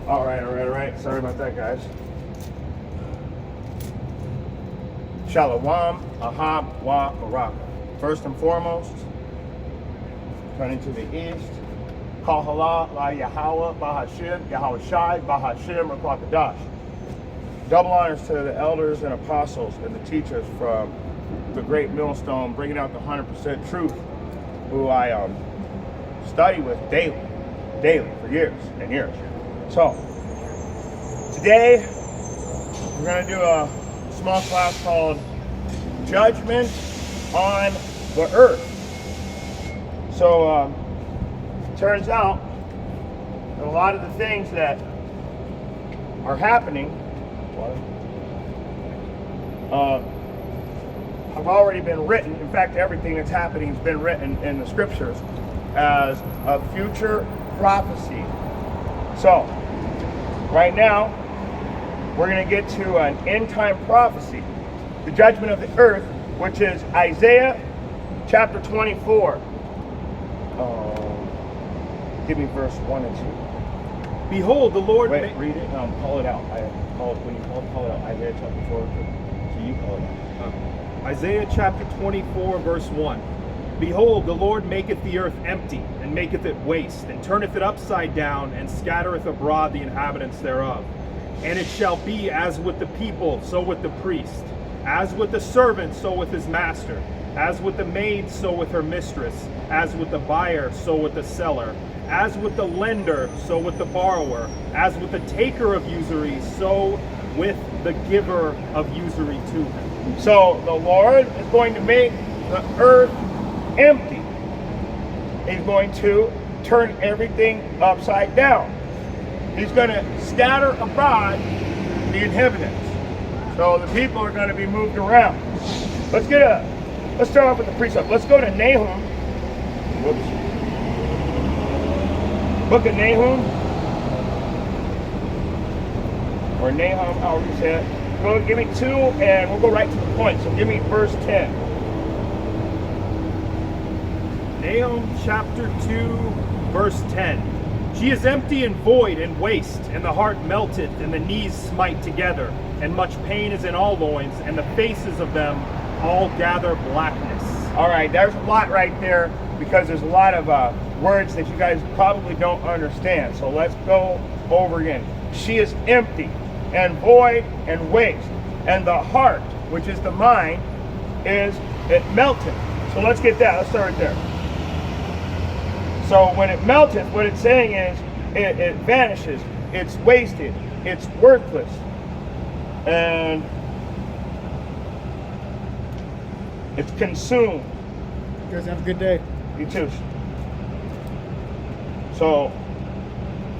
All right. Sorry about that, guys. Shalom, Ahab, Wa, Baraka. First and foremost, turning to the east. Kahala, La Yahweh, Bahashim, Yahweh Shai, Bahashim, Rakwakadash. Double honors to the elders and apostles and the teachers from the Great Millstone, bringing out the 100% truth, who I study with daily for years and years. So, today we're going to do a small class called Judgment on the Earth. So, turns out that a lot of the things that are happening have already been written. In fact, everything that's happening has been written in the scriptures as a future prophecy. So, right now, we're going to get to an end-time prophecy, the judgment of the earth, which is Isaiah chapter 24. Give me verse 1 and 2. Behold, the Lord... Wait, read it. Call it out. When you call it out, Isaiah chapter 4. So you call it out. Isaiah chapter 24, verse 1. Behold, the Lord maketh the earth empty, and maketh it waste, and turneth it upside down, and scattereth abroad the inhabitants thereof. And it shall be as with the people, so with the priest, as with the servant, so with his master, as with the maid, so with her mistress, as with the buyer, so with the seller, as with the lender, so with the borrower, as with the taker of usury, so with the giver of usury to him. So the Lord is going to make the earth empty. He's going to turn everything upside down. He's going to scatter abroad the inhabitants. So the people are going to be moved around. Let's start off with the precept. Let's go to Nahum. Whoops. Book of Nahum, or Nahum, however you say it. Go, give me 2, and we'll go right to the point. So give me verse 10. Nahum chapter 2, verse 10. She is empty and void and waste, and the heart melteth, and the knees smite together, and much pain is in all loins, and the faces of them all gather blackness. All right, there's a lot right there, because there's a lot of words that you guys probably don't understand. So let's go over again. She is empty and void and waste, and the heart, which is the mind, is it melted. So let's get that. Let's start right there. So when it melted, what it's saying is it vanishes, it's wasted, it's worthless, and it's consumed. You guys have a good day. You too. So,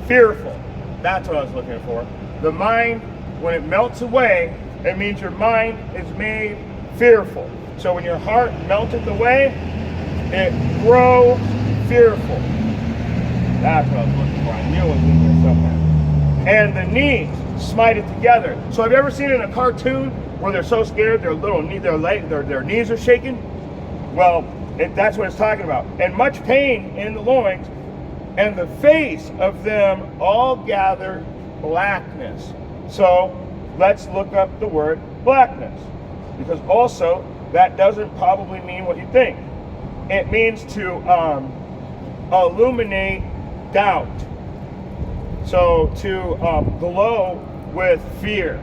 fearful. That's what I was looking for. The mind, when it melts away, it means your mind is made fearful. So when your heart melteth away, it grows fearful. That's what I was looking for. I knew it was in there somewhere. And the knees smite it together. So have you ever seen in a cartoon where they're so scared their knees are shaking? Well, that's what it's talking about. And much pain in the loins, and the face of them all gather blackness. So let's look up the word blackness, because also that doesn't probably mean what you think. It means to illuminate doubt. So to glow with fear,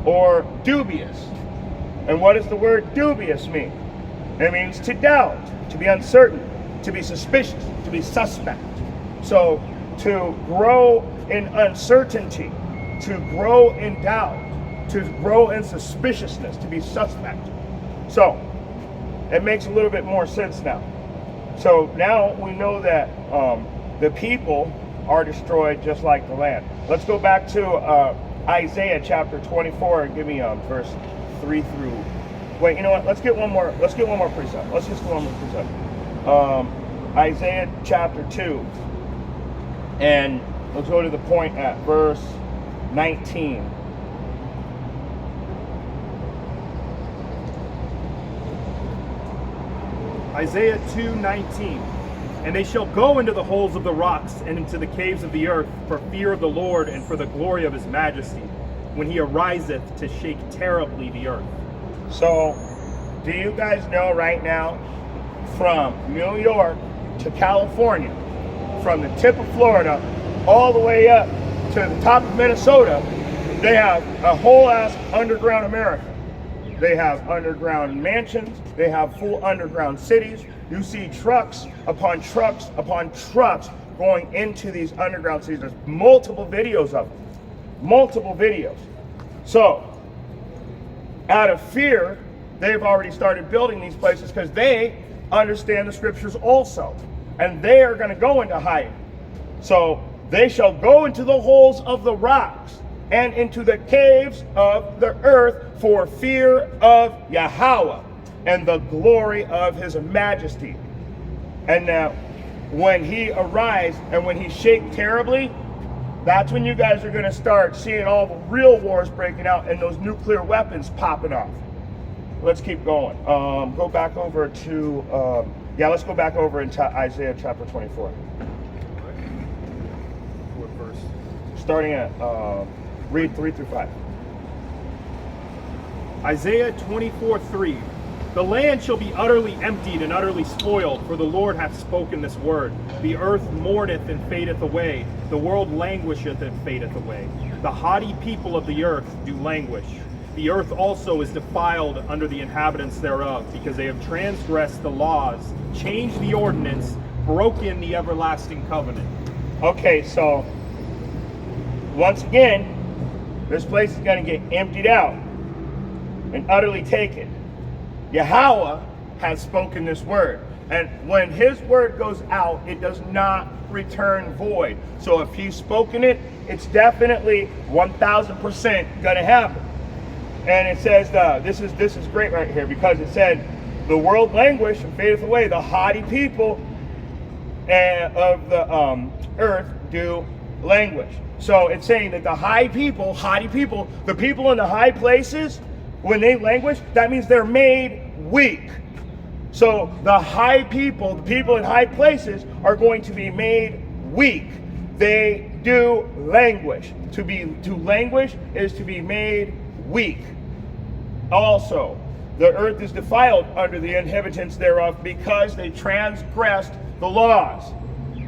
or dubious. And what does the word dubious mean? It means to doubt, to be uncertain, to be suspicious, to be suspect. So to grow in uncertainty, to grow in doubt, to grow in suspiciousness, to be suspect. So it makes a little bit more sense now. So now we know that the people are destroyed just like the land. Let's go back to Isaiah chapter 24 and give me verse 3 through. Wait, you know what? Let's get one more precept. Let's just go one more precept. Isaiah chapter 2. And let's go to the point at verse 19. Isaiah 2:19. And they shall go into the holes of the rocks and into the caves of the earth for fear of the Lord and for the glory of his majesty, when he ariseth to shake terribly the earth. So, do you guys know right now, from New York to California, from the tip of Florida all the way up to the top of Minnesota, they have a whole ass underground America. They have underground mansions, they have full underground cities. You see trucks upon trucks upon trucks going into these underground cities. There's multiple videos of them. Multiple videos. So, out of fear, they've already started building these places because they understand the scriptures also. And they are going to go into hiding. So, they shall go into the holes of the rocks and into the caves of the earth for fear of Yahweh and the glory of his majesty. And now, when he arise and when he shake terribly, that's when you guys are going to start seeing all the real wars breaking out and those nuclear weapons popping off. Let's keep going. Go back over to, let's go back over into Isaiah chapter 24. What verse? Starting at, read 3 through 5. Isaiah 24:3. The land shall be utterly emptied and utterly spoiled, for the Lord hath spoken this word. The earth mourneth and fadeth away. The world languisheth and fadeth away. The haughty people of the earth do languish. The earth also is defiled under the inhabitants thereof, because they have transgressed the laws, changed the ordinance, broken the everlasting covenant. Okay, so once again, this place is going to get emptied out and utterly taken. Yahweh has spoken this word. And when his word goes out, it does not return void. So if he's spoken it, it's definitely 1000% going to happen. And it says, this is great right here, because it said, the world languish and fadeth away. The haughty people of the earth do languish. So it's saying that the haughty people, the people in the high places, when they languish, that means they're made weak. So the high people, the people in high places, are going to be made weak. They do languish. To languish is to be made weak. Also, the earth is defiled under the inhabitants thereof, because they transgressed the laws.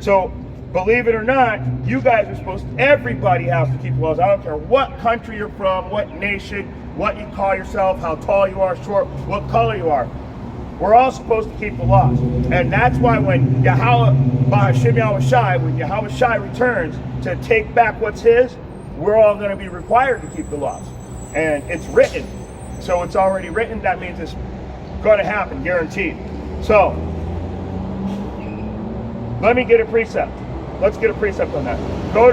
So, believe it or not, you guys are supposed to, everybody has to keep the laws. I don't care what country you're from, what nation, what you call yourself, how tall you are, short, what color you are. We're all supposed to keep the laws. And that's why when Yahweh Shai returns to take back what's his, we're all going to be required to keep the laws. And it's written. So it's already written. That means it's going to happen, guaranteed. So, let me get a precept. Let's get a precept on that. Go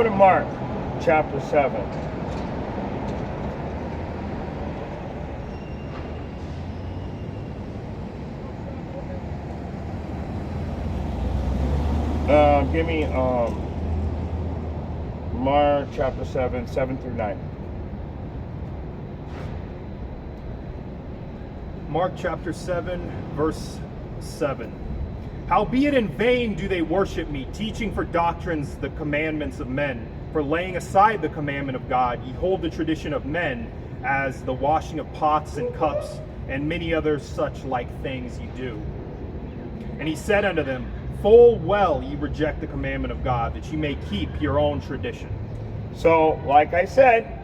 to Mark chapter 7. Give me Mark chapter 7, 7 through 9. Mark chapter 7, verse 7. Howbeit in vain do they worship me, teaching for doctrines the commandments of men. For laying aside the commandment of God, ye hold the tradition of men, as the washing of pots and cups, and many other such like things ye do. And he said unto them, full well ye reject the commandment of God, that ye may keep your own tradition. So, like I said,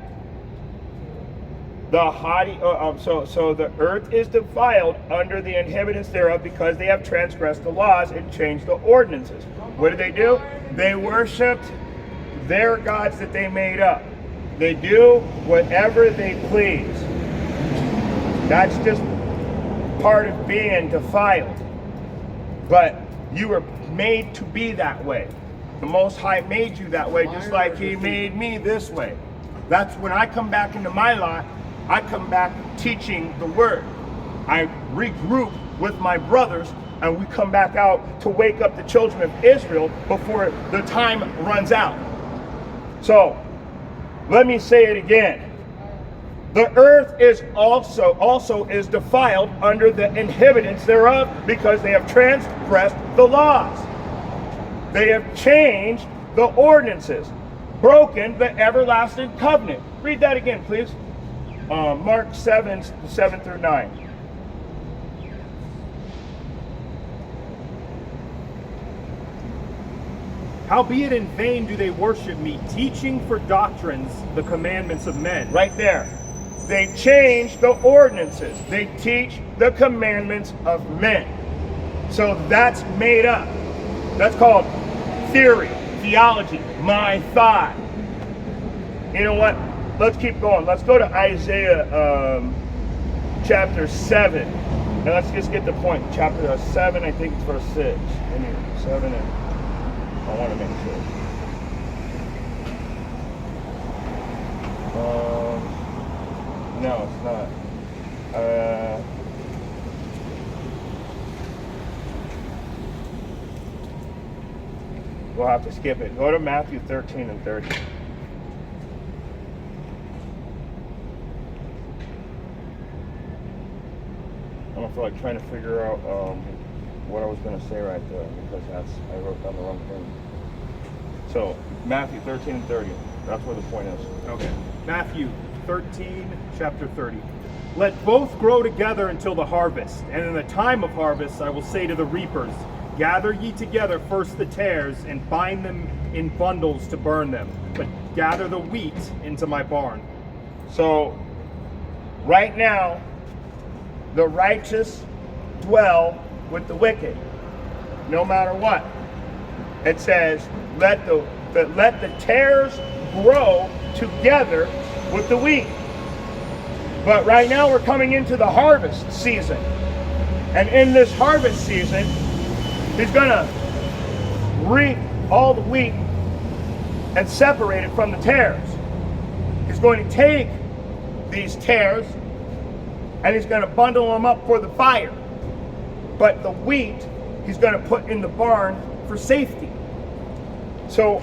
the haughty, so the earth is defiled under the inhabitants thereof, because they have transgressed the laws and changed the ordinances. What did they do? They worshipped their gods that they made up. They do whatever they please. That's just part of being defiled. But you were made to be that way. The Most High made you that way, just like he made me this way. That's when I come back into my lot, I come back teaching the word. I regroup with my brothers, and we come back out to wake up the children of Israel before the time runs out. So, let me say it again. The earth is also is defiled under the inhabitants thereof, because they have transgressed the laws. They have changed the ordinances, broken the everlasting covenant. Read that again, please. Mark 7 through 9. Howbeit in vain do they worship me, teaching for doctrines the commandments of men. Right there. They change the ordinances. They teach the commandments of men. So that's made up. That's called theory, theology, my thought. You know what? Let's keep going. Let's go to Isaiah chapter 7. And let's just get the point. Chapter 7, I think it's verse 6. 7 and I want to make sure. No, it's not. We'll have to skip it. Go to Matthew 13 and 30. I don't feel like trying to figure out what I was going to say right there, because I wrote down the wrong thing. So, Matthew 13 and 30. That's where the point is. Okay. Matthew 13, chapter 30. Let both grow together until the harvest, and in the time of harvest I will say to the reapers, gather ye together first the tares, and bind them in bundles to burn them, but gather the wheat into my barn. So, right now, the righteous dwell with the wicked, no matter what. It says, let the tares grow together with the wheat. But right now we're coming into the harvest season. And in this harvest season, he's going to reap all the wheat and separate it from the tares. He's going to take these tares and he's going to bundle them up for the fire. But the wheat he's going to put in the barn for safety. So,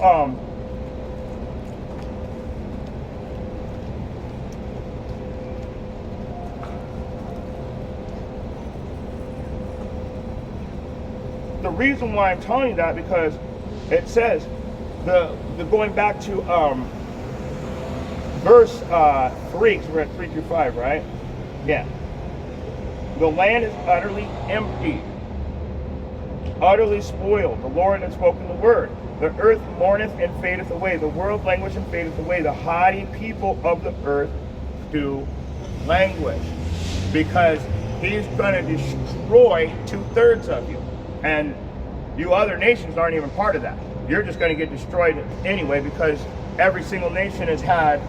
the reason why I'm telling you that, because it says, the going back to verse 3, because we're at 3 through 5, right? Yeah. The land is utterly empty, utterly spoiled. The Lord hath spoken the word. The earth mourneth and fadeth away. The world languisheth and fadeth away. The haughty people of the earth do languish. Because he's going to destroy 2/3 of you. And you other nations aren't even part of that. You're just going to get destroyed anyway, because every single nation has had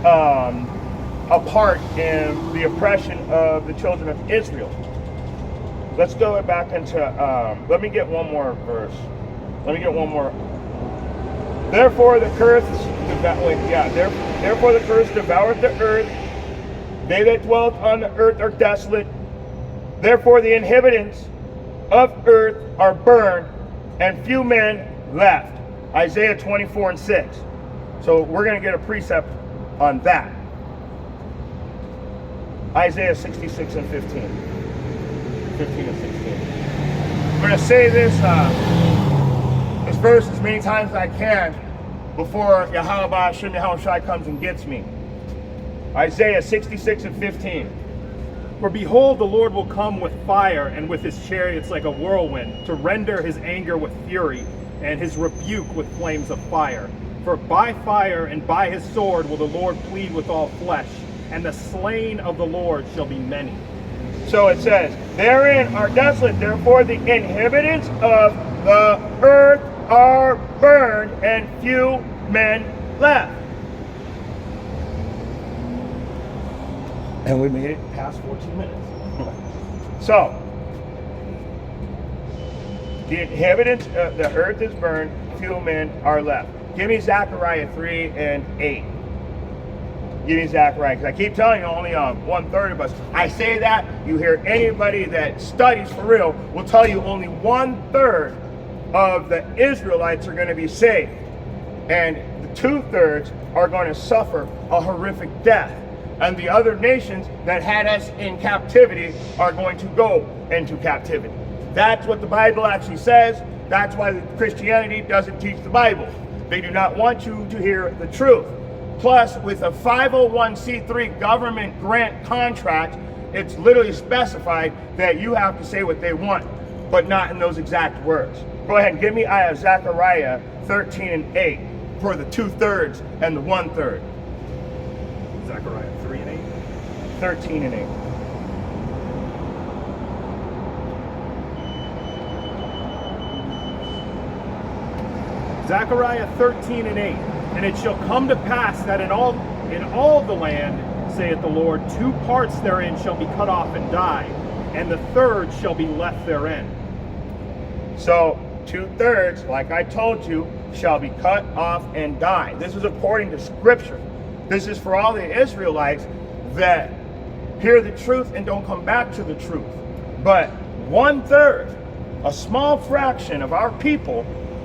a part in the oppression of the children of Israel. Let's go back into, let me get one more verse. Let me get one more. Therefore the curse, therefore the curse devoureth the earth. They that dwell on the earth are desolate. Therefore the inhabitants of earth are burned, and few men left. Isaiah 24 and 6. So we're going to get a precept on that. Isaiah 66 and 15. 15 and 16. I'm going to say this verse as many times as I can before Yahweh Shem Yahushai comes and gets me. Isaiah 66 and 15. For behold, the Lord will come with fire, and with his chariots like a whirlwind, to render his anger with fury, and his rebuke with flames of fire. For by fire and by his sword will the Lord plead with all flesh, and the slain of the Lord shall be many. So it says, therein are desolate, therefore the inhabitants of the earth are burned, and few men left. And we made it past 14 minutes. So, the inhabitants of the earth is burned, few men are left. Give me Zechariah 3 and 8. Give me Zechariah, because I keep telling you only 1/3 of us. I say that, you hear anybody that studies for real will tell you only 1/3 of the Israelites are going to be saved. And the 2/3 are going to suffer a horrific death. and the other nations that had us in captivity are going to go into captivity. That's what the Bible actually says. That's why Christianity doesn't teach the Bible. They do not want you to hear the truth. Plus, with a 501c3 government grant contract, it's literally specified that you have to say what they want, but not in those exact words. Go ahead and give me Zechariah 13 and 8 for the 2/3 and the 1/3. Zechariah 3 and 8. 13 and 8. Zechariah 13 and 8. And it shall come to pass that in all the land, saith the Lord, 2 parts therein shall be cut off and die, and the third shall be left therein. So 2/3, like I told you, shall be cut off and die. This is according to Scripture. This is for all the Israelites that hear the truth and don't come back to the truth. But 1/3, a small fraction of our people,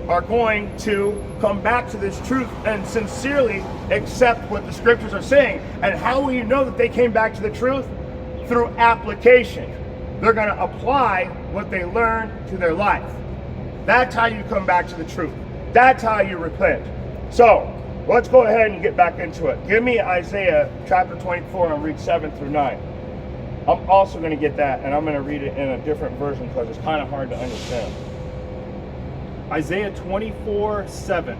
are going to come back to this truth and sincerely accept what the Scriptures are saying. And how will you know that they came back to the truth? Through application. They're going to apply what they learned to their life. That's how you come back to the truth. That's how you repent. So, let's go ahead and get back into it. Give me Isaiah chapter 24 and read 7 through 9. I'm also going to get that, and I'm going to read it in a different version because it's kind of hard to understand. Isaiah 24:7.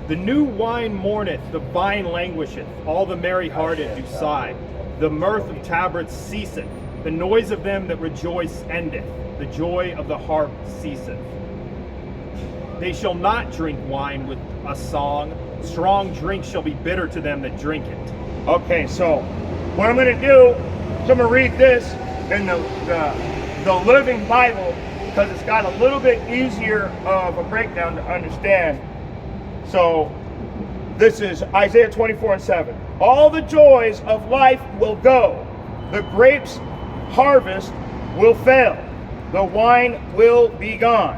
The new wine mourneth, the vine languisheth, all the merry-hearted do sigh. The mirth of tabrets ceaseth, the noise of them that rejoice endeth, the joy of the harp ceaseth. They shall not drink wine with a song, strong drink shall be bitter to them that drink it. Okay, so what I'm going to do is I'm going to read this in the Living Bible, because it's got a little bit easier of a breakdown to understand. So this is Isaiah 24 and 7. All the joys of life will go. The grapes harvest will fail. The wine will be gone.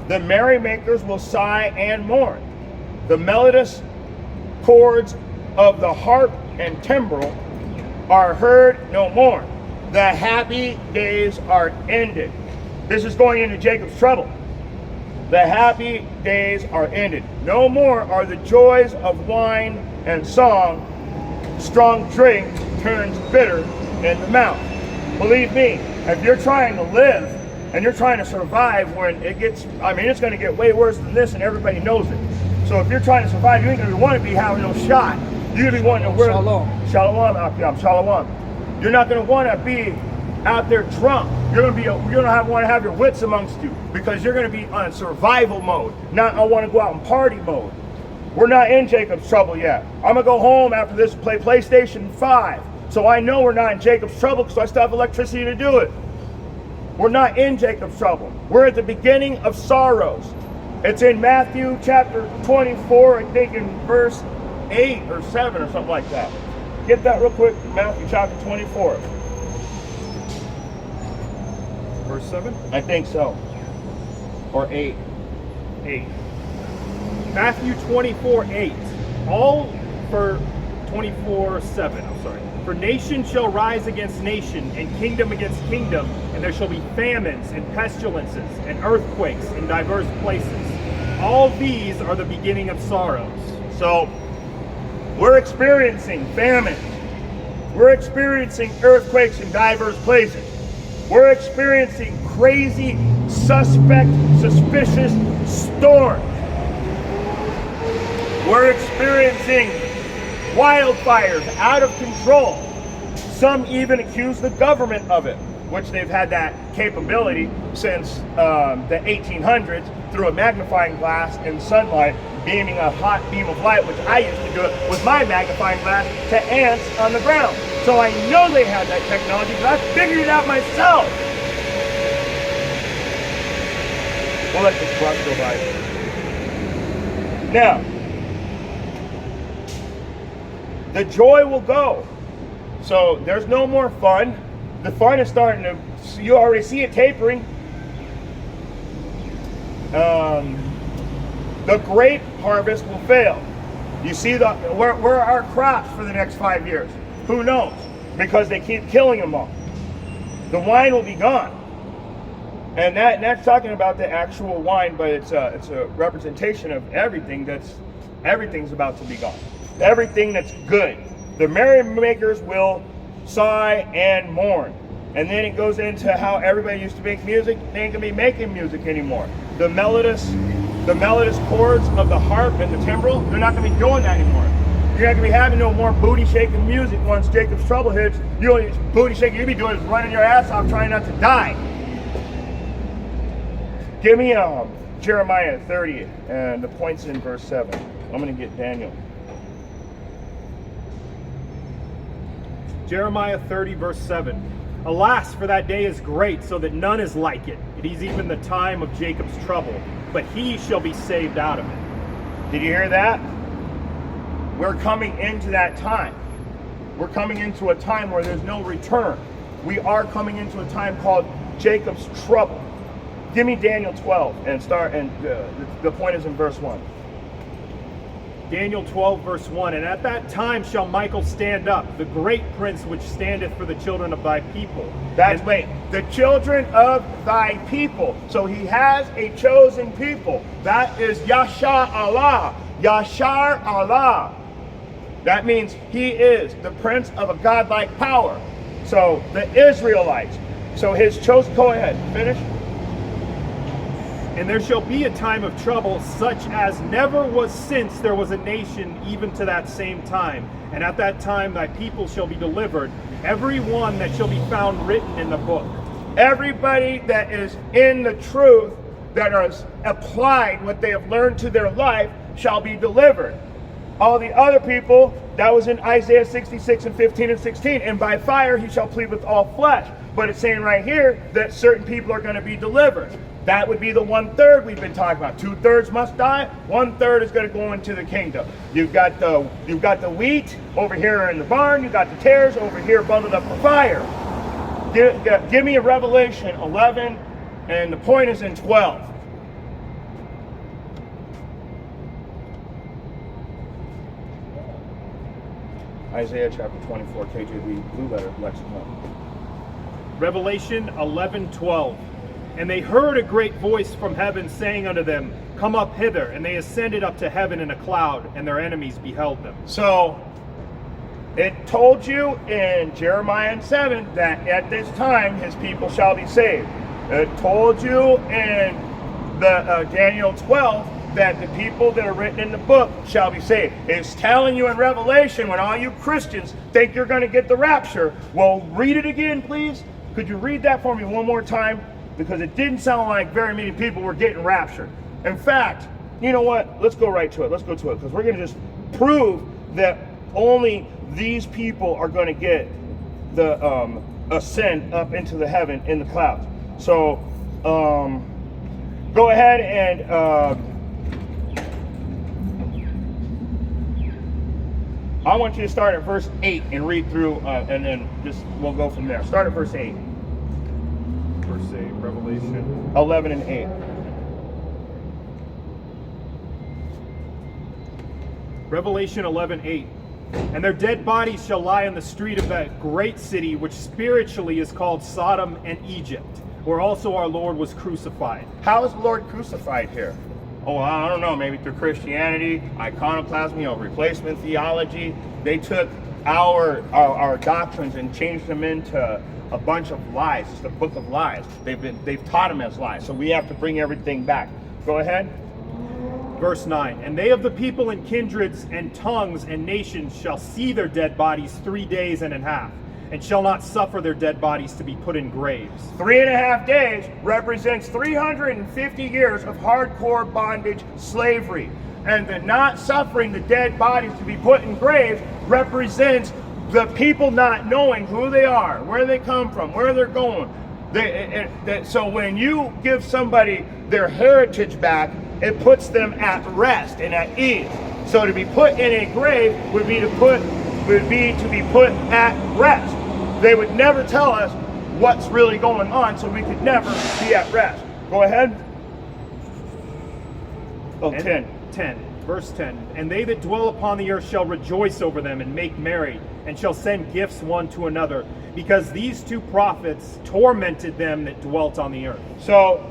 The merrymakers will sigh and mourn. The melodious chords of the harp and timbrel are heard no more. The happy days are ended. This is going into Jacob's trouble. The happy days are ended. No more are the joys of wine and song. Strong drink turns bitter in the mouth. Believe me, if you're trying to live and you're trying to survive when it gets, it's going to get way worse than this and everybody knows it. So if you're trying to survive, you ain't going to want to be having no shot. You're going to be wanting to wear... Shalom. Shalom, Akim, shalom. You're not going to want to be out there drunk. You're going to want to have your wits amongst you, because you're going to be on survival mode, not I want to go out and party mode. We're not in Jacob's trouble yet. I'm going to go home after this, play PlayStation 5. So I know we're not in Jacob's trouble because I still have electricity to do it. We're not in Jacob's trouble. We're at the beginning of sorrows. It's in Matthew chapter 24, I think in verse 8 or 7 or something like that. Get that real quick, Matthew chapter 24. Verse 7? I think so. Or 8. 8. Matthew 24:8. All for 24:7. I'm sorry. For nation shall rise against nation, and kingdom against kingdom, and there shall be famines and pestilences and earthquakes in diverse places. All these are the beginning of sorrows. So we're experiencing famine. We're experiencing earthquakes in diverse places. We're experiencing crazy, suspicious storms. We're experiencing wildfires out of control. Some even accuse the government of it, which they've had that capability since the 1800s through a magnifying glass in sunlight, beaming a hot beam of light, which I used to do it with my magnifying glass to ants on the ground. So I know they had that technology because I figured it out myself. We'll let this truck go by. Now, the joy will go. So there's no more fun. The fun is starting to, you already see it tapering. The grape harvest will fail. You see where are our crops for the next 5 years? Who knows? Because they keep killing them all. The wine will be gone. And that's talking about the actual wine, but it's a representation of everything's about to be gone. Everything that's good. The merrymakers will sigh and mourn. And then it goes into how everybody used to make music. They ain't gonna be making music anymore. The melodious chords of the harp and the timbrel, they're not gonna be doing that anymore. You're not gonna be having no more booty shaking music once Jacob's trouble hits. You only booty shaking you be doing is running your ass off trying not to die. Give me Jeremiah 30, and the point's in verse 7. I'm gonna get Daniel. Jeremiah 30, verse 7. Alas, for that day is great, so that none is like it. It is even the time of Jacob's trouble, but he shall be saved out of it. Did you hear that? We're coming into that time. We're coming into a time where there's no return. We are coming into a time called Jacob's trouble. Give me Daniel 12 and start, and the point is in verse 1. Daniel 12, verse 1. And at that time shall Michael stand up, the great prince which standeth for the children of thy people. The children of thy people. So he has a chosen people. That is Yasha Allah. Yashar Allah. That means he is the prince of a godlike power. So the Israelites. So his chosen, go ahead, finish. And there shall be a time of trouble, such as never was since there was a nation, even to that same time. And at that time thy people shall be delivered, every one that shall be found written in the book. Everybody that is in the truth, that has applied what they have learned to their life, shall be delivered. All the other people, that was in Isaiah 66 and 15 and 16. And by fire he shall plead with all flesh. But it's saying right here that certain people are going to be delivered. That would be the 1/3 we've been talking about. 2/3 must die. 1/3 is going to go into the kingdom. You've got the wheat over here in the barn. You've got the tares over here bundled up for fire. Give me a Revelation 11, and the point is in 12. Isaiah chapter 24, KJV, Blue Letter, Lexicon. Revelation 11:12. And they heard a great voice from heaven saying unto them, Come up hither. And they ascended up to heaven in a cloud, and their enemies beheld them. So, it told you in Jeremiah 7 that at this time his people shall be saved. It told you in the Daniel 12 that the people that are written in the book shall be saved. It's telling you in Revelation, when all you Christians think you're going to get the rapture, well, read it again, please. Could you read that for me one more time? Because it didn't sound like very many people were getting raptured. In fact, you know what? Let's go right to it. Let's go to it, because we're going to just prove that only these people are going to get the ascend up into the heaven in the clouds. So, go ahead and I want you to start at verse 8 and read through, and then we'll go from there. Start at verse 8. Verse 8, Revelation 11 and 8. Revelation 11:8. And their dead bodies shall lie in the street of that great city, which spiritually is called Sodom and Egypt, where also our Lord was crucified. How is the Lord crucified here? Oh, I don't know, maybe through Christianity, iconoclasm, replacement theology. They took our doctrines and changed them into a bunch of lies. It's the book of lies. They've taught them as lies. So we have to bring everything back. Go ahead. Verse 9. And they of the people and kindreds and tongues and nations shall see their dead bodies 3 days and a half, and shall not suffer their dead bodies to be put in graves. 3.5 days represents 350 years of hardcore bondage slavery. And the not suffering the dead bodies to be put in graves represents the people not knowing who they are, where they come from, where they're going. So when you give somebody their heritage back, it puts them at rest and at ease. So to be put in a grave would be to be put at rest. They would never tell us what's really going on, so we could never be at rest. Go ahead. Oh, And 10. 10. Verse 10. And they that dwell upon the earth shall rejoice over them and make merry. and shall send gifts one to another, because these two prophets tormented them that dwelt on the earth. So,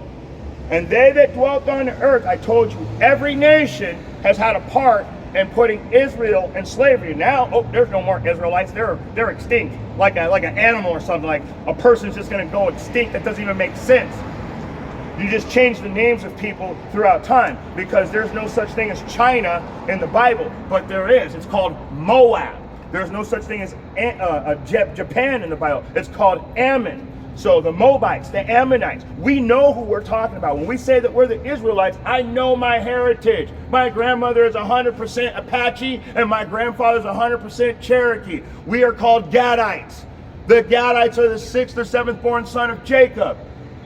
and they that dwelt on the earth, I told you, every nation has had a part in putting Israel in slavery. Now, oh, there's no more Israelites. They're extinct, like an animal or something. Like a person's just going to go extinct. That doesn't even make sense. You just change the names of people throughout time, because there's no such thing as China in the Bible, but there is. It's called Moab. There's no such thing as Japan in the Bible. It's called Ammon. So the Moabites, the Ammonites, we know who we're talking about. When we say that we're the Israelites, I know my heritage. My grandmother is 100% Apache, and my grandfather is 100% Cherokee. We are called Gadites. The Gadites are the 6th or 7th born son of Jacob.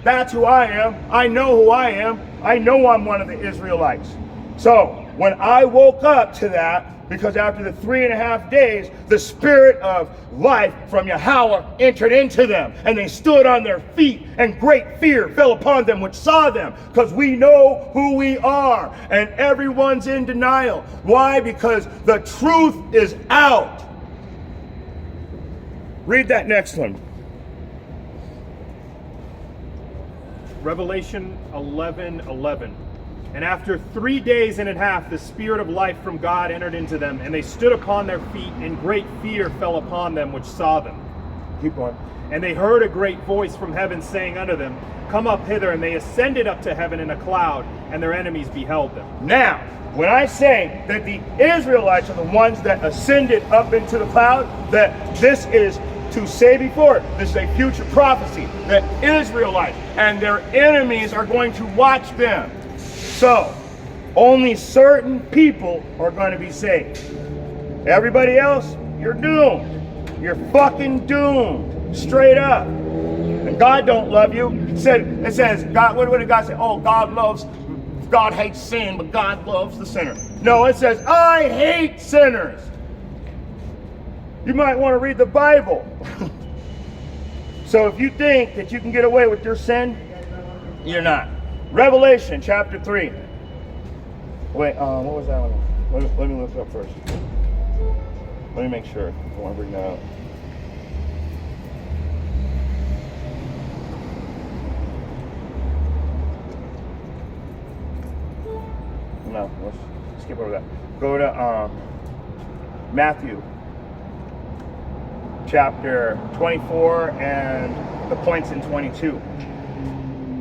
That's who I am. I know who I am. I know I'm one of the Israelites. So when I woke up to that, because after the 3.5 days, the spirit of life from Yahweh entered into them, and they stood on their feet, and great fear fell upon them which saw them, because we know who we are, and everyone's in denial. Why? Because the truth is out. Read that next one. Revelation 11:11. And after 3 days and a half, the spirit of life from God entered into them, and they stood upon their feet, and great fear fell upon them which saw them. Keep going. And they heard a great voice from heaven saying unto them, Come up hither. And they ascended up to heaven in a cloud, and their enemies beheld them. Now, when I say that the Israelites are the ones that ascended up into the cloud, that this is to say before, this is a future prophecy, that Israelites and their enemies are going to watch them. So, only certain people are going to be saved. Everybody else, you're doomed. You're fucking doomed. Straight up. And God don't love you. It says, God, what did God say? Oh, God hates sin, but God loves the sinner. No, it says, I hate sinners. You might want to read the Bible. So if you think that you can get away with your sin, you're not. Revelation chapter 3. Wait, what was that one? Let me look it up first. Let me make sure. I want to bring that up. No, let's skip over that. Go to Matthew chapter 24 and the points in 22.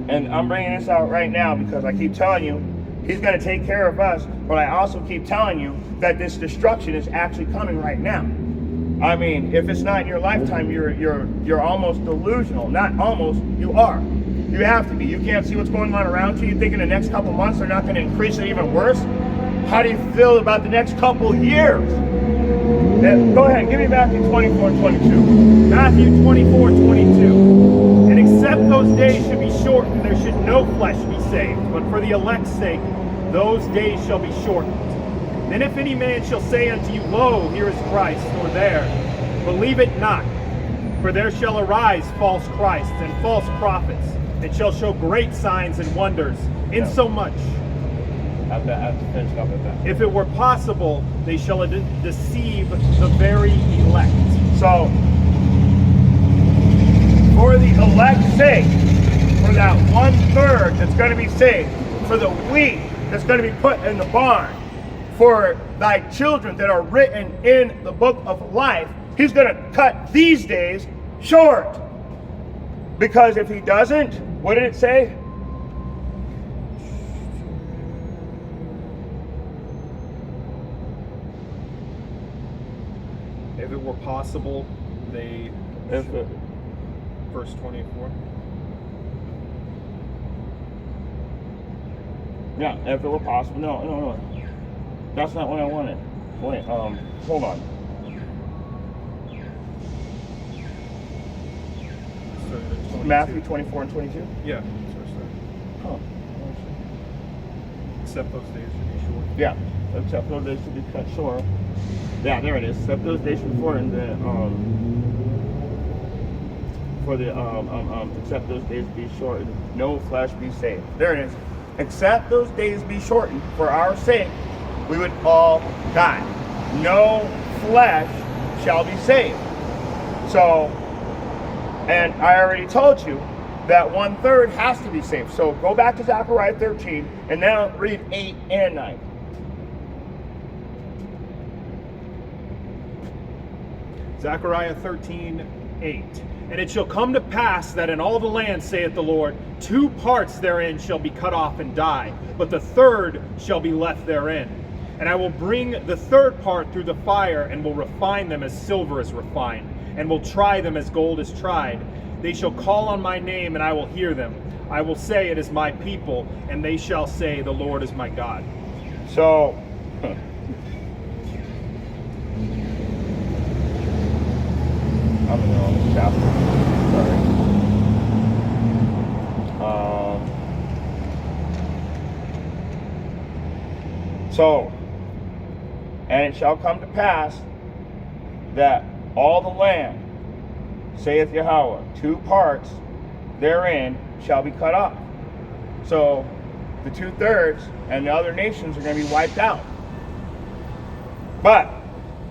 And I'm bringing this out right now because I keep telling you he's going to take care of us, but I also keep telling you that this destruction is actually coming right now. I mean, if it's not in your lifetime, you're almost delusional. Not almost, you are. You have to be. You can't see what's going on around you. You think in the next couple months they're not going to increase it even worse? How do you feel about the next couple years? Go ahead, give me Matthew 24 and 22. Matthew 24:22. And except those days should be shortened, there should no flesh be saved. But for the elect's sake, those days shall be shortened. Then if any man shall say unto you, Lo, here is Christ, or there, believe it not. For there shall arise false Christs and false prophets, and shall show great signs and wonders, insomuch, I have to finish up with that. if it were possible, they shall deceive the very elect. So, for the elect's sake, for that 1/3 that's going to be saved, for the wheat that's going to be put in the barn, for thy children that are written in the book of life, he's going to cut these days short. Because if he doesn't, what did it say? If it were possible, they... Verse 24. Yeah, if it were possible. No. That's not what I wanted. Wait, hold on. Matthew 24 and 22? Yeah. Huh. Except those days should be short. Yeah, except those days should be cut short. Yeah, there it is. Except those days before and the except those days be shortened, no flesh be saved. There it is. Except those days be shortened for our sake, we would all die. No flesh shall be saved. So, and I already told you that 1/3 has to be saved. So go back to Zechariah 13 and now read 8 and 9. Zechariah 13:8. And it shall come to pass that in all the land, saith the Lord, 2 parts therein shall be cut off and die, but the 3rd shall be left therein. And I will bring the 3rd part through the fire, and will refine them as silver is refined, and will try them as gold is tried. They shall call on my name, and I will hear them. I will say, it is my people, and they shall say, the Lord is my God. So, I'm in the wrong chapter. Sorry. And it shall come to pass that all the land, saith Yahweh, 2 parts therein shall be cut off. So the 2/3 and the other nations are going to be wiped out. But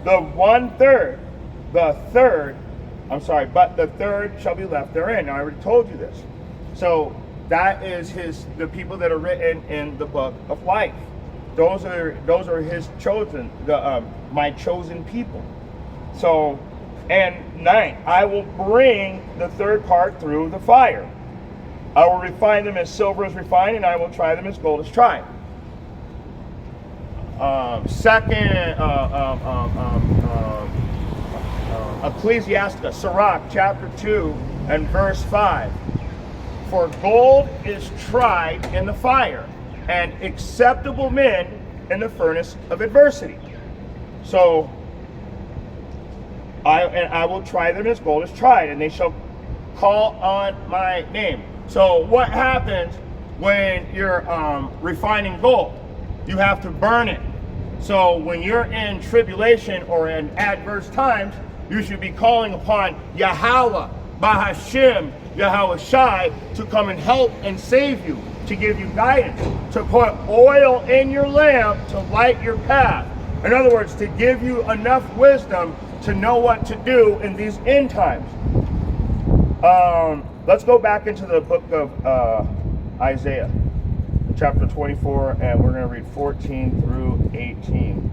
the 1/3, but the 3rd shall be left therein. Now I already told you this. So that is the people that are written in the book of life. Those are his chosen, my chosen people. So, and 9, I will bring the 3rd part through the fire. I will refine them as silver is refined, and I will try them as gold is tried. Ecclesiastes, Sirach, chapter 2 and verse 5. For gold is tried in the fire, and acceptable men in the furnace of adversity. So, I will try them as gold is tried, and they shall call on my name. So what happens when you're refining gold? You have to burn it. So when you're in tribulation or in adverse times, you should be calling upon Yahweh, Bahashim, Yahweh Shai to come and help and save you, to give you guidance, to put oil in your lamp to light your path. In other words, to give you enough wisdom to know what to do in these end times. Let's go back into the book of Isaiah, chapter 24, and we're going to read 14 through 18.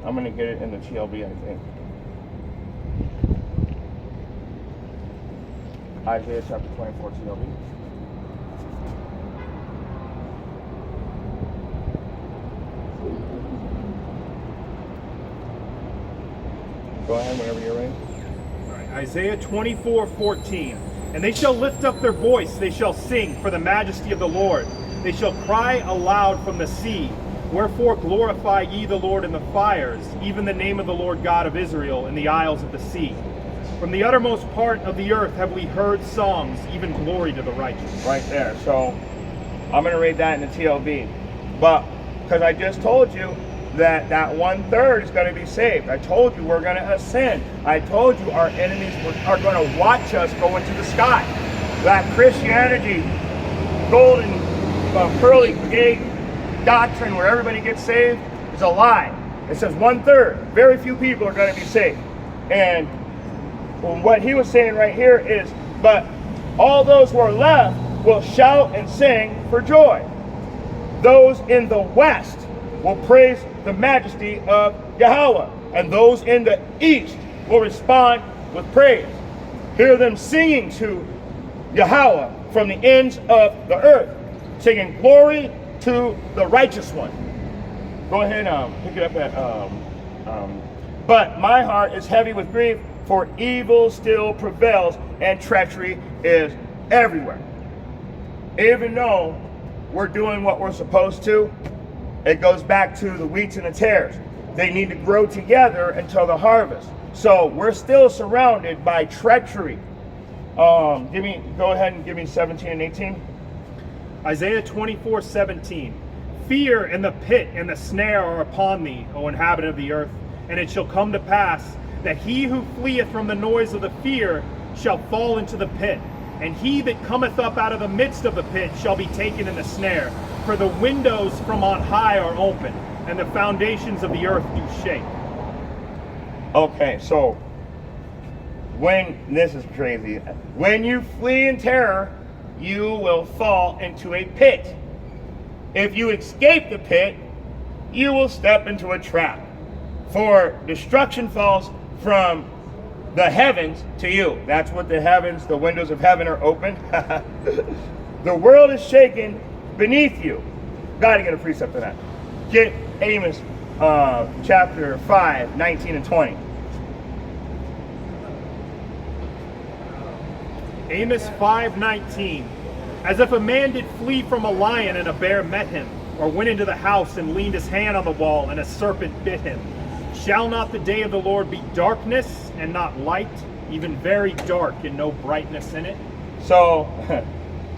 I'm going to get it in the TLB, I think. Isaiah chapter 24 TLB. Go ahead whenever you're ready. All right, Isaiah 24:14. And they shall lift up their voice, they shall sing for the majesty of the Lord. They shall cry aloud from the sea. Wherefore glorify ye the Lord in the fires, even the name of the Lord God of Israel in the isles of the sea. From the uttermost part of the earth have we heard songs, even glory to the righteous. Right there. So I'm going to read that in the TLB. But because I just told you that 1/3 is going to be saved. I told you we're going to ascend. I told you our enemies are going to watch us go into the sky. That Christianity, golden, pearly gate doctrine where everybody gets saved is a lie. It says 1/3. Very few people are going to be saved. And what he was saying right here is, but all those who are left will shout and sing for joy. Those in the west will praise the majesty of Yahweh, and those in the east will respond with praise. Hear them singing to Yahweh from the ends of the earth, singing glory to the righteous one. Go ahead and pick it up at but my heart is heavy with grief, for evil still prevails and treachery is everywhere. Even though we're doing what we're supposed to, it goes back to the wheats and the tares. They need to grow together until the harvest. So we're still surrounded by treachery. Go ahead and give me 17 and 18. Isaiah 24:17. Fear and the pit and the snare are upon thee, O inhabitant of the earth. And it shall come to pass that he who fleeth from the noise of the fear shall fall into the pit. And he that cometh up out of the midst of the pit shall be taken in the snare. For the windows from on high are open, and the foundations of the earth do shake. Okay, so this is crazy. When you flee in terror, you will fall into a pit. If you escape the pit, you will step into a trap. For destruction falls from the heavens to you. That's what the heavens, the windows of heaven are open. The world is shaken beneath you. Gotta get a precept for that. Get Amos chapter 5, 19 and 20. Amos 5:19. As if a man did flee from a lion and a bear met him, or went into the house and leaned his hand on the wall and a serpent bit him. Shall not the day of the Lord be darkness and not light, even very dark and no brightness in it? So,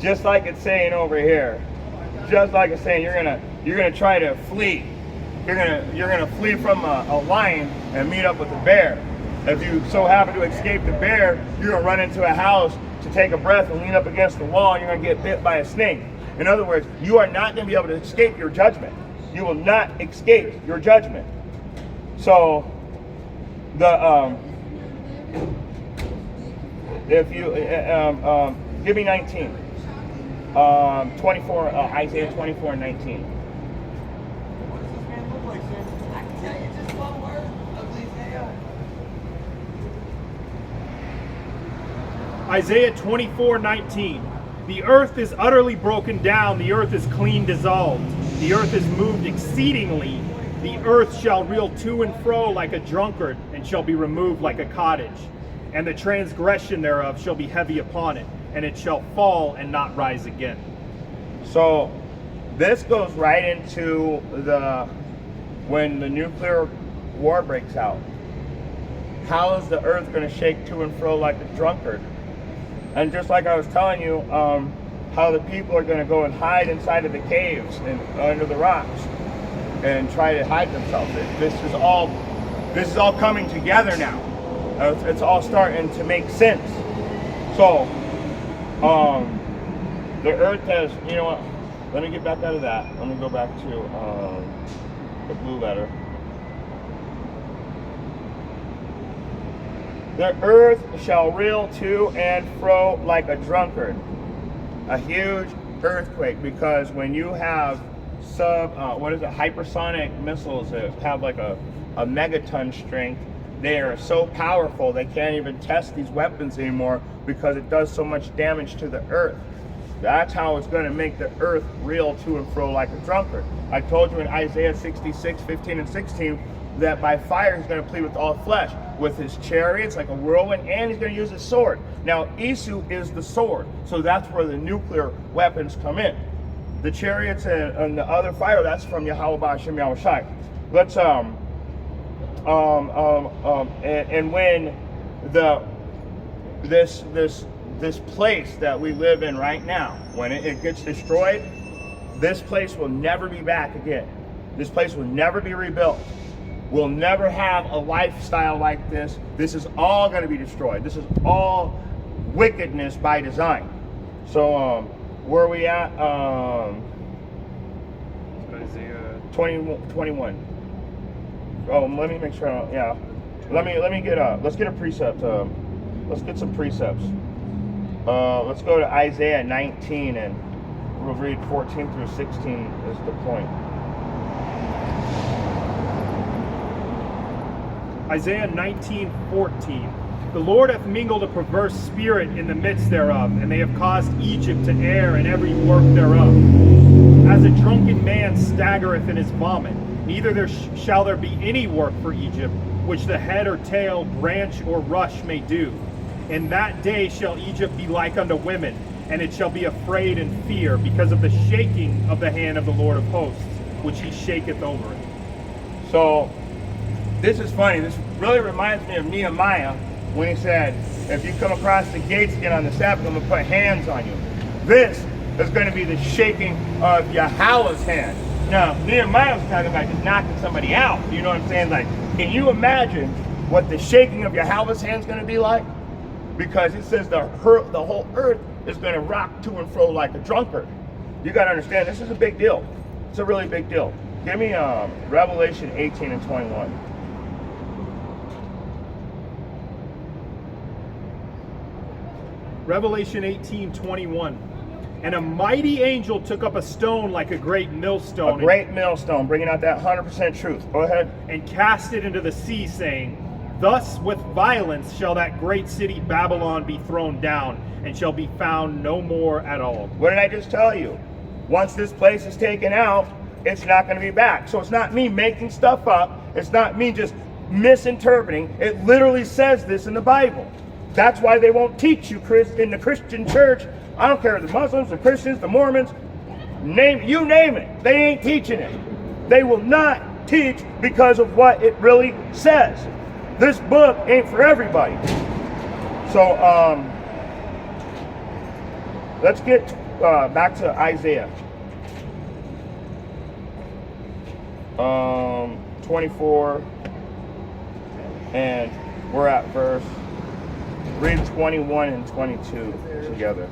just like it's saying over here, just like it's saying, you're gonna try to flee. You're gonna flee from a lion and meet up with a bear. If you so happen to escape the bear, you're gonna run into a house to take a breath and lean up against the wall. And you're gonna get bit by a snake. In other words, you are not gonna be able to escape your judgment. You will not escape your judgment. So, if you give me 19, 24, Isaiah 24 and 19. Isaiah 24:19. The earth is utterly broken down, the earth is clean dissolved, the earth is moved exceedingly, the earth shall reel to and fro like a drunkard, and shall be removed like a cottage, and the transgression thereof shall be heavy upon it, and it shall fall and not rise again. So this goes right into when the nuclear war breaks out. How is the earth going to shake to and fro like a drunkard? And just like I was telling you, how the people are going to go and hide inside of the caves and under the rocks and try to hide themselves. This is all coming together now. It's all starting to make sense. So, the earth has, you know what? Let me get back out of that. Let me go back to the blue letter. The earth shall reel to and fro like a drunkard. A huge earthquake, because when you have hypersonic missiles that have like a megaton strength, they are so powerful they can't even test these weapons anymore because it does so much damage to the earth. That's how it's going to make the earth reel to and fro like a drunkard. I told you in Isaiah 66, 15 and 16, that by fire he's going to plead with all flesh, with his chariots like a whirlwind, and he's going to use his sword. Now, Isu is the sword, so that's where the nuclear weapons come in. The chariots and the other fire, that's from Yahweh Ba'ashem Yahweh Shai. Let's and when this place that we live in right now, when it gets destroyed, this place will never be back again. This place will never be rebuilt. We'll never have a lifestyle like this. This is all going to be destroyed. This is all wickedness by design. So, where are we at? Isaiah 21. Oh, let me make sure. Yeah, let me get let's get a precept. Let's get some precepts. Let's go to Isaiah 19 and we'll read 14 through 16 is the point. Isaiah 19:14. The Lord hath mingled a perverse spirit in the midst thereof, and they have caused Egypt to err in every work thereof. As a drunken man staggereth in his vomit, neither shall there be any work for Egypt, which the head or tail, branch or rush may do. In that day shall Egypt be like unto women, and it shall be afraid and fear, because of the shaking of the hand of the Lord of hosts, which he shaketh over it. So, this is funny. This really reminds me of Nehemiah when he said, if you come across the gates again on the Sabbath, I'm going to put hands on you. This is going to be the shaking of Yahweh's hand. Now, Nehemiah was talking about just knocking somebody out. You know what I'm saying? Like, can you imagine what the shaking of Yahweh's hand is going to be like? Because it says the whole earth is going to rock to and fro like a drunkard. You got to understand, this is a big deal. It's a really big deal. Give me Revelation 18 and 21. Revelation 18:21. And a mighty angel took up a stone like a great millstone, A great millstone, bringing out that 100% truth. Go ahead. and cast it into the sea, saying, Thus with violence shall that great city Babylon be thrown down, and shall be found no more at all. What did I just tell you? Once this place is taken out, it's not going to be back. So it's not me making stuff up. It's not me just misinterpreting. It literally says this in the Bible. That's why they won't teach you in the Christian church. I don't care, the Muslims, the Christians, the Mormons, name it. They ain't teaching it. They will not teach because of what it really says. This book ain't for everybody. So let's get back to Isaiah 24, and we're at read 21 and 22 together.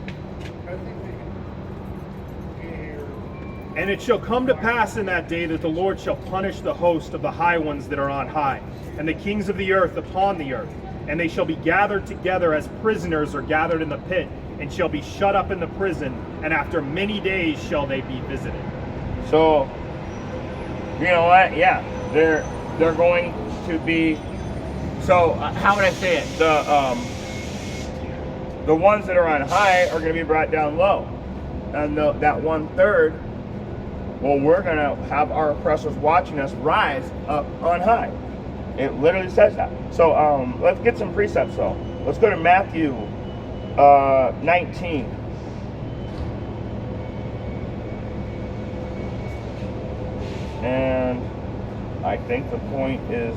And it shall come to pass in that day that the Lord shall punish the host of the high ones that are on high, and the kings of the earth upon the earth. And they shall be gathered together as prisoners are gathered in the pit, and shall be shut up in the prison, and after many days shall they be visited. So, you know what? Yeah, they're going to be. So, how would I say it? The ones that are on high are going to be brought down low, and that 1/3. Well, we're going to have our oppressors watching us rise up on high. It literally says that. So let's get some precepts though. Let's go to Matthew 19. And I think the point is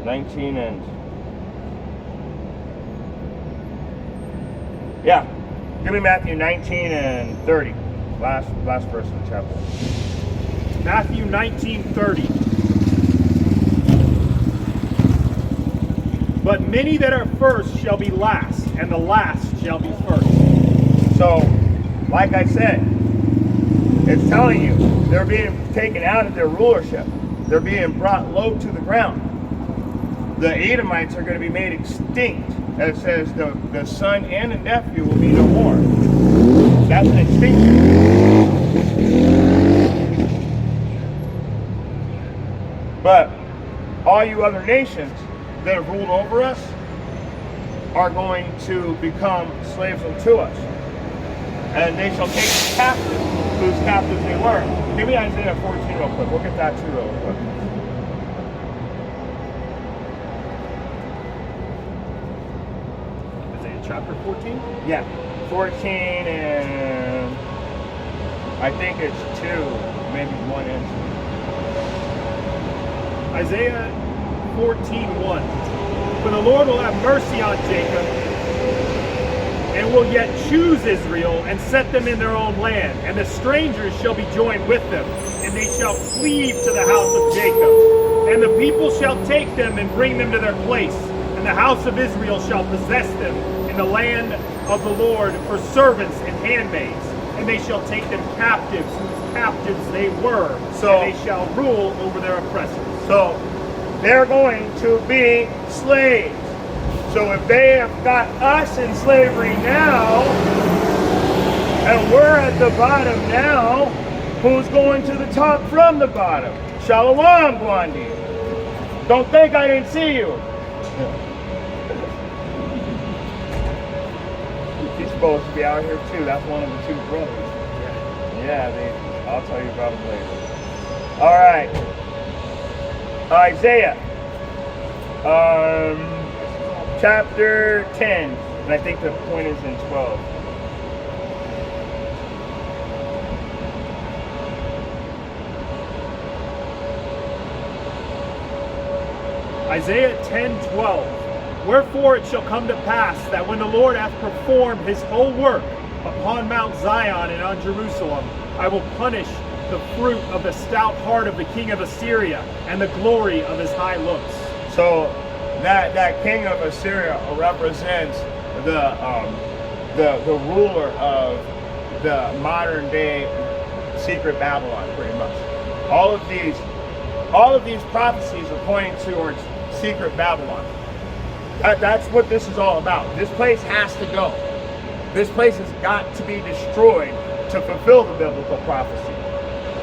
19 and... Yeah. Give me Matthew 19 and 30. Last verse of the chapter. Matthew 19:30. But many that are first shall be last, and the last shall be first. So, like I said, it's telling you they're being taken out of their rulership. They're being brought low to the ground. The Edomites are going to be made extinct. It says the son and the nephew will be no more. That's an extinction. But all you other nations that have ruled over us are going to become slaves unto us. And they shall take us captive, whose captives they were. Give me Isaiah 14 real quick. We'll get that too real quick. Chapter 14? Yeah, 14 and I think it's 2, maybe 1 and 2. Isaiah 14:1. For the Lord will have mercy on Jacob, and will yet choose Israel, and set them in their own land. And the strangers shall be joined with them, and they shall cleave to the house of Jacob. And the people shall take them and bring them to their place, and the house of Israel shall possess them in the land of the Lord for servants and handmaids, and they shall take them captives, whose captives they were, So- and they shall rule over their oppressors. So they're going to be slaves. So if they have got us in slavery now, and we're at the bottom now, who's going to the top from the bottom? Shalom, Blondie. Don't think I didn't see you. He's supposed to be out here too. That's one of the 2 brothers. Yeah, I'll tell you about him later. All right. Isaiah, chapter 10, and I think the point is in 12. Isaiah 10:12. Wherefore it shall come to pass that when the Lord hath performed his whole work upon Mount Zion and on Jerusalem, I will punish the fruit of the stout heart of the king of Assyria and the glory of his high looks. So that king of Assyria represents the ruler of the modern day secret Babylon, pretty much. All of these prophecies are pointing towards secret Babylon. That's what this is all about. This place has to go. This place has got to be destroyed to fulfill the biblical prophecy.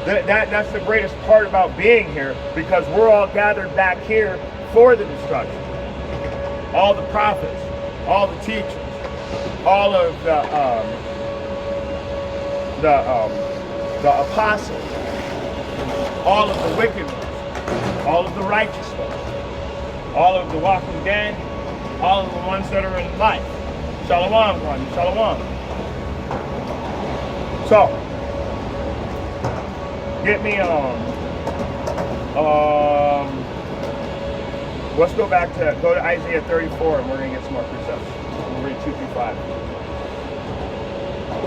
That's the greatest part about being here, because we're all gathered back here for the destruction. All the prophets, all the teachers, all of the apostles, all of the wicked ones, all of the righteous ones, all of the walking dead, all of the ones that are in life. Shalom, one, shalom. So, get me let's go to Isaiah 34, and we're going to get some more precepts. We'll read 2 through 5.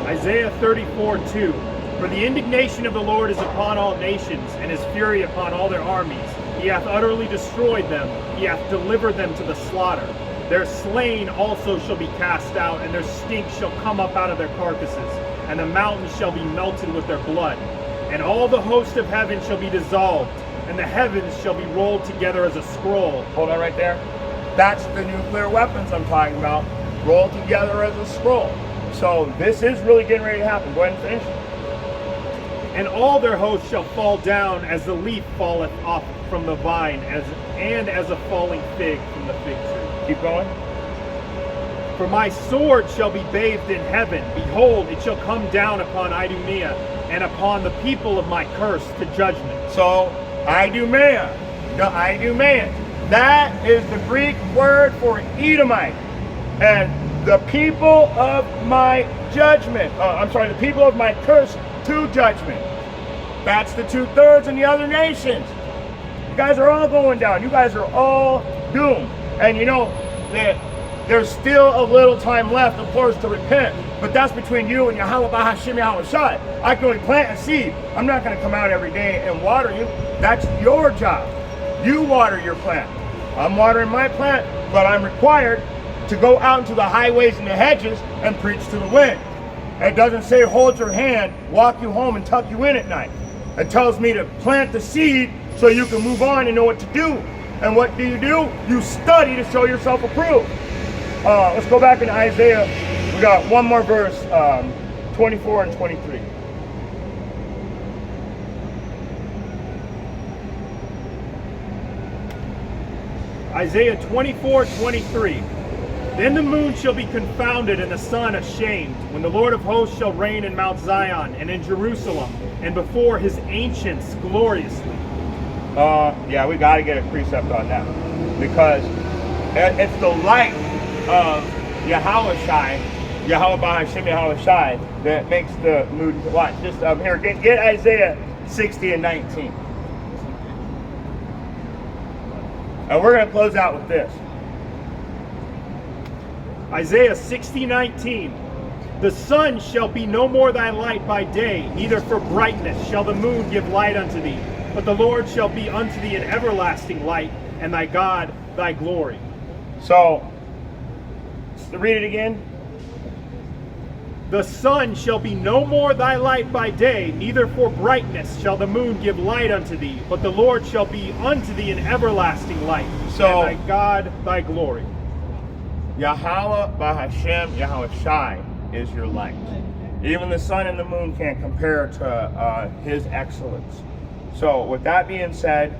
Isaiah 34:2. For the indignation of the Lord is upon all nations, and his fury upon all their armies. He hath utterly destroyed them, he hath delivered them to the slaughter. Their slain also shall be cast out, and their stink shall come up out of their carcasses, and the mountains shall be melted with their blood. And all the host of heaven shall be dissolved, and the heavens shall be rolled together as a scroll. Hold on right there. That's the nuclear weapons I'm talking about, rolled together as a scroll. So this is really getting ready to happen. Go ahead and finish. And all their hosts shall fall down as the leaf falleth off from the vine, and as a falling fig from the fig tree. Keep going. For my sword shall be bathed in heaven. Behold, it shall come down upon Idumea, and upon the people of my curse to judgment. So, Idumea, that is the Greek word for Edomite. And the people of my judgment, the people of my curse to judgment. That's the 2/3 and the other nations. You guys are all going down. You guys are all doomed. And you know that there's still a little time left, of course, to repent. But that's between you and Yahweh Bahashim Yahweh Shai. I can only plant a seed. I'm not going to come out every day and water you. That's your job. You water your plant. I'm watering my plant, but I'm required to go out into the highways and the hedges and preach to the wind. It doesn't say hold your hand, walk you home, and tuck you in at night. It tells me to plant the seed so you can move on and know what to do. And what do? You study to show yourself approved. Let's go back into Isaiah. We got one more verse, 24 and 23. Isaiah 24:23. Then the moon shall be confounded and the sun ashamed, when the Lord of hosts shall reign in Mount Zion and in Jerusalem, and before his ancients gloriously. Yeah, we got to get a precept on that, because it's the light of Yahweh Shai, Yahweh Bahashim Yahweh Shai, that makes the mood. Watch, just here, get Isaiah 60 and 19. And we're going to close out with this. Isaiah 60:19. The sun shall be no more thy light by day, neither for brightness shall the moon give light unto thee. But the Lord shall be unto thee an everlasting light, and thy God thy glory. So, read it again. The sun shall be no more thy light by day, neither for brightness shall the moon give light unto thee. But the Lord shall be unto thee an everlasting light, So, and thy God thy glory. Yahweh Bahashim Yahweh Shai is your light. Even the sun and the moon can't compare to his excellence. So with that being said,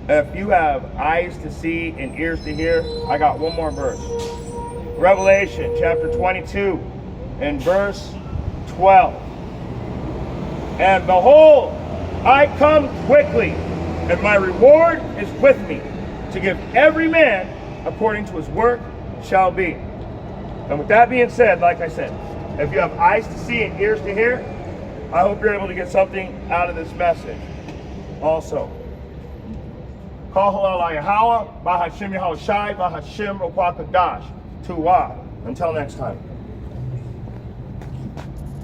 if you have eyes to see and ears to hear, I got one more verse. Revelation chapter 22 and verse 12. And behold, I come quickly, and my reward is with me, to give every man according to his work shall be. And with that being said, like I said, if you have eyes to see and ears to hear, I hope you're able to get something out of this message. Also, Kol Halal Yahweh, Bahashim Yahweh Shai, Bahashim Ruach Kadash, Tuwa. Until next time.